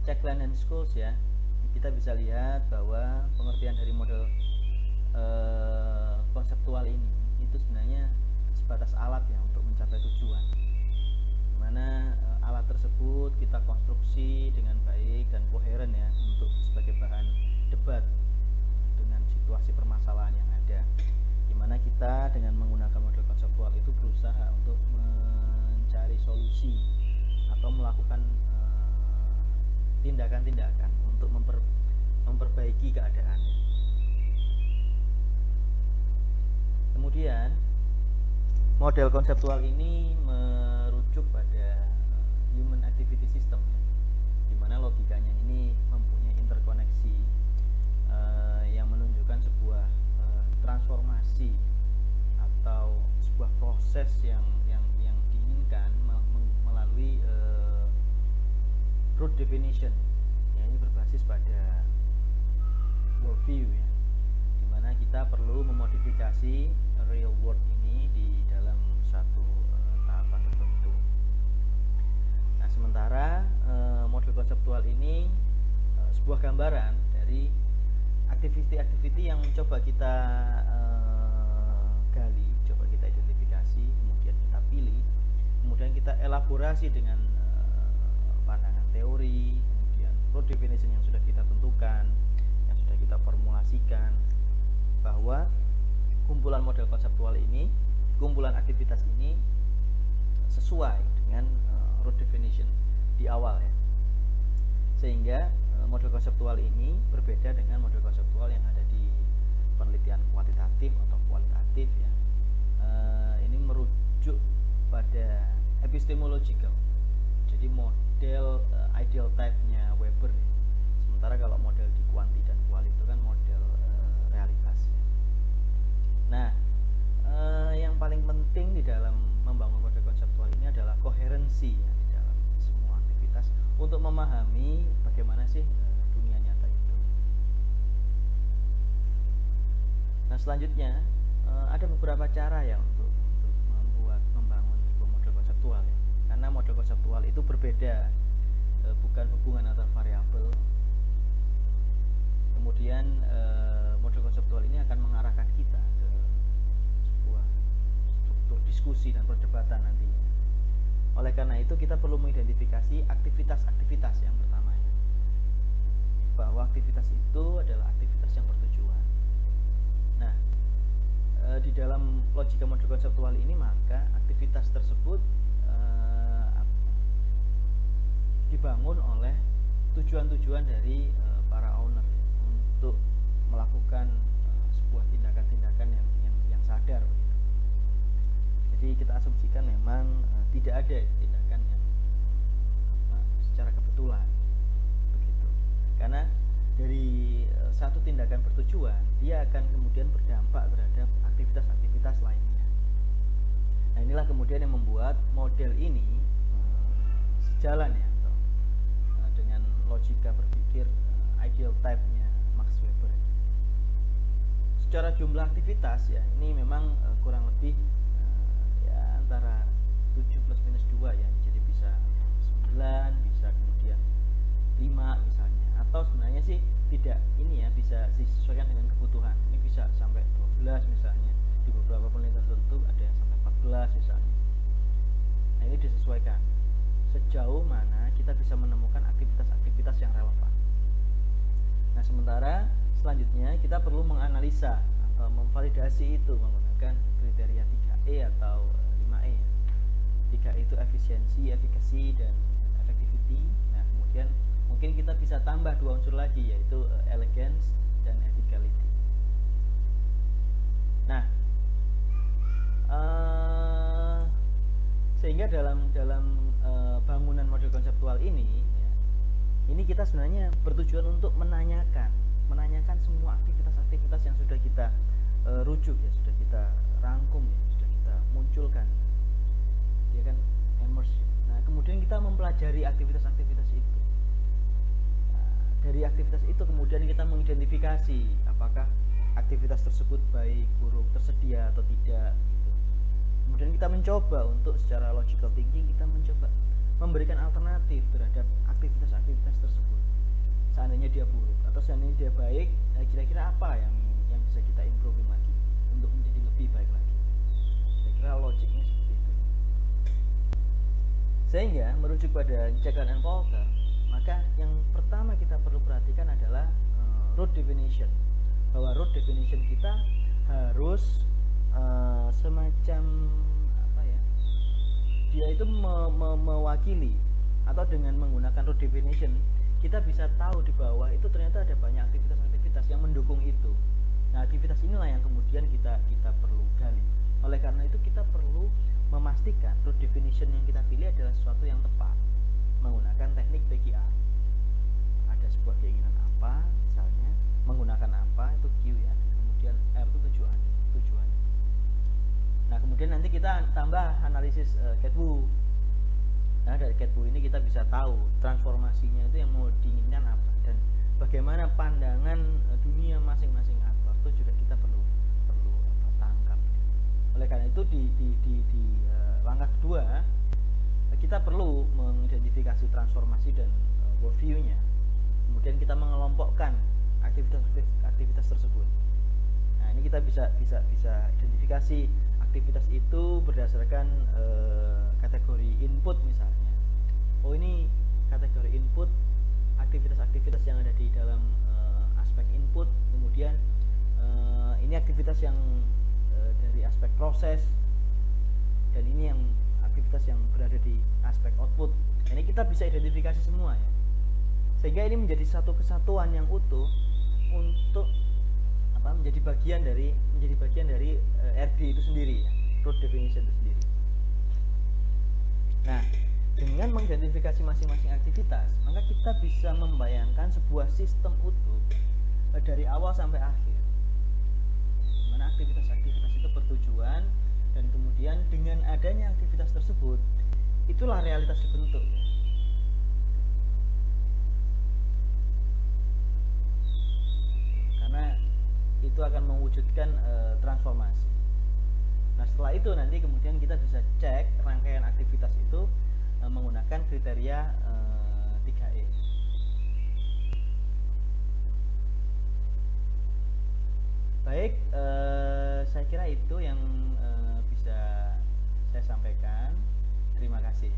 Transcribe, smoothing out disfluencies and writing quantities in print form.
Checkline and Schools ya, kita bisa lihat bahwa pengertian dari model konseptual ini itu sebenarnya sebatas alat ya untuk mencapai tujuan, dimana alat tersebut kita konstruksi dengan baik dan koheren ya untuk sebagai bahan debat dengan situasi permasalahan yang ada, dimana kita dengan menggunakan model konseptual itu berusaha untuk mencari solusi atau melakukan tindakan-tindakan untuk memperbaiki keadaan. Kemudian model konseptual ini merujuk pada human activity system, di mana logikanya ini mempunyai interkoneksi yang menunjukkan sebuah transformasi atau sebuah proses yang diinginkan melalui root definition. Ya, ini berbasis pada worldview ya, dimana kita perlu memodifikasi real world ini di dalam satu tahapan tertentu. Nah, sementara model konseptual ini sebuah gambaran dari aktiviti-aktiviti yang coba kita gali, coba kita identifikasi, kemudian kita pilih, kemudian kita elaborasi dengan pandangan teori, kemudian root definition yang sudah kita tentukan, yang sudah kita formulasikan, bahwa kumpulan model konseptual ini, kumpulan aktivitas ini sesuai dengan root definition di awal ya, sehingga model konseptual ini berbeda dengan model konseptual yang ada di penelitian kuantitatif atau kualitatif ya. Ini merujuk pada epistemological, jadi model ideal type-nya Weber ya. Sementara kalau model di kuanti dan kuali itu kan model realitas ya. Nah, yang paling penting di dalam membangun model konseptual ini adalah koherensi ya, di dalam semua aktivitas untuk memahami bagaimana sih dunia nyata itu. Nah, selanjutnya ada beberapa cara ya untuk membangun sebuah model konseptual ya. Karena model konseptual itu berbeda, bukan hubungan antar variabel. Kemudian model konseptual ini akan mengarahkan kita ke sebuah struktur diskusi dan perdebatan nantinya. Oleh karena itu kita perlu mengidentifikasi aktivitas-aktivitas yang pertama ya, bahwa aktivitas itu adalah aktivitas yang bertujuan. Nah, di dalam logika model konseptual ini maka aktivitas tersebut dibangun oleh tujuan-tujuan dari para owner untuk melakukan sebuah tindakan-tindakan yang sadar begitu. Jadi kita asumsikan memang tidak ada tindakan yang secara kebetulan begitu. Karena dari satu tindakan bertujuan, dia akan kemudian berdampak terhadap aktivitas-aktivitas lainnya. Nah, inilah kemudian yang membuat model ini sejalan ya dengan logika berpikir ideal type-nya Max Weber. Secara jumlah aktivitas ya, ini memang kurang lebih ya antara 7 plus minus 2 ya, jadi bisa 9, bisa kemudian 5 misalnya, atau sebenarnya sih tidak ini ya, bisa disesuaikan dengan kebutuhan. Ini bisa sampai 12 misalnya, di beberapa penelitian tertentu ada yang sampai 14 misalnya. Nah, ini disesuaikan sejauh mana kita bisa menemukan aktivitas-aktivitas yang relevan. Nah, sementara selanjutnya kita perlu menganalisa atau memvalidasi itu menggunakan kriteria 3E atau 5E ya. 3E itu efisiensi, efikasi, dan effectivity. Nah, kemudian mungkin kita bisa tambah 2 unsur lagi, yaitu elegance dan ethicality. Nah, sehingga dalam bangunan model konseptual ini ya, ini kita sebenarnya bertujuan untuk menanyakan semua aktivitas-aktivitas yang sudah kita rujuk ya, sudah kita rangkum ya, sudah kita munculkan, dia kan immersive. Nah, kemudian kita mempelajari aktivitas-aktivitas itu. Nah, dari aktivitas itu kemudian kita mengidentifikasi apakah aktivitas tersebut baik, buruk, tersedia atau tidak gitu. Kemudian kita mencoba untuk secara logical thinking, kita mencoba memberikan alternatif terhadap aktivitas-aktivitas tersebut. dia buruk atau seandainya dia baik, kira-kira apa yang bisa kita improving lagi untuk menjadi lebih baik lagi. Kira-kira logiknya seperti itu. Sehingga merujuk pada Checker and Folker, maka yang pertama kita perlu perhatikan adalah root definition. Bahwa root definition kita harus semacam apa ya? Dia itu mewakili, atau dengan menggunakan root definition kita bisa tahu di bawah itu ternyata ada banyak aktivitas-aktivitas yang mendukung itu. Nah, aktivitas inilah yang kemudian kita perlu gali. Oleh karena itu kita perlu memastikan root definition yang kita pilih adalah sesuatu yang tepat menggunakan teknik PQR. Ada sebuah keinginan apa, misalnya menggunakan apa, itu Q ya, kemudian R itu tujuan. Nah, kemudian nanti kita tambah analisis Catwu. Nah, dari Catwu ini kita bisa tahu transformasinya itu yang mau diinginkan apa dan bagaimana pandangan dunia masing-masing aktor itu juga kita perlu tangkap. Oleh karena itu di langkah kedua kita perlu mengidentifikasi transformasi dan worldview-nya. Kemudian kita mengelompokkan aktivitas tersebut. Nah, ini kita bisa identifikasi aktivitas itu berdasarkan kategori input misalnya. Oh, ini kategori input, aktivitas-aktivitas yang ada di dalam aspek input. Kemudian ini aktivitas yang dari aspek proses, dan ini yang aktivitas yang berada di aspek output. Ini kita bisa identifikasi semua ya, sehingga ini menjadi satu kesatuan yang utuh untuk menjadi bagian dari RD itu sendiri ya, root definition itu sendiri. Nah, dengan mengidentifikasi masing-masing aktivitas, maka kita bisa membayangkan sebuah sistem utuh dari awal sampai akhir, di mana aktivitas-aktivitas itu bertujuan, dan kemudian dengan adanya aktivitas tersebut itulah realitas dibentuk. Karena itu akan mewujudkan transformasi. Nah, setelah itu nanti kemudian kita bisa cek rangkaian aktivitas itu menggunakan kriteria 3E. Baik, saya kira itu yang bisa saya sampaikan. Terima kasih.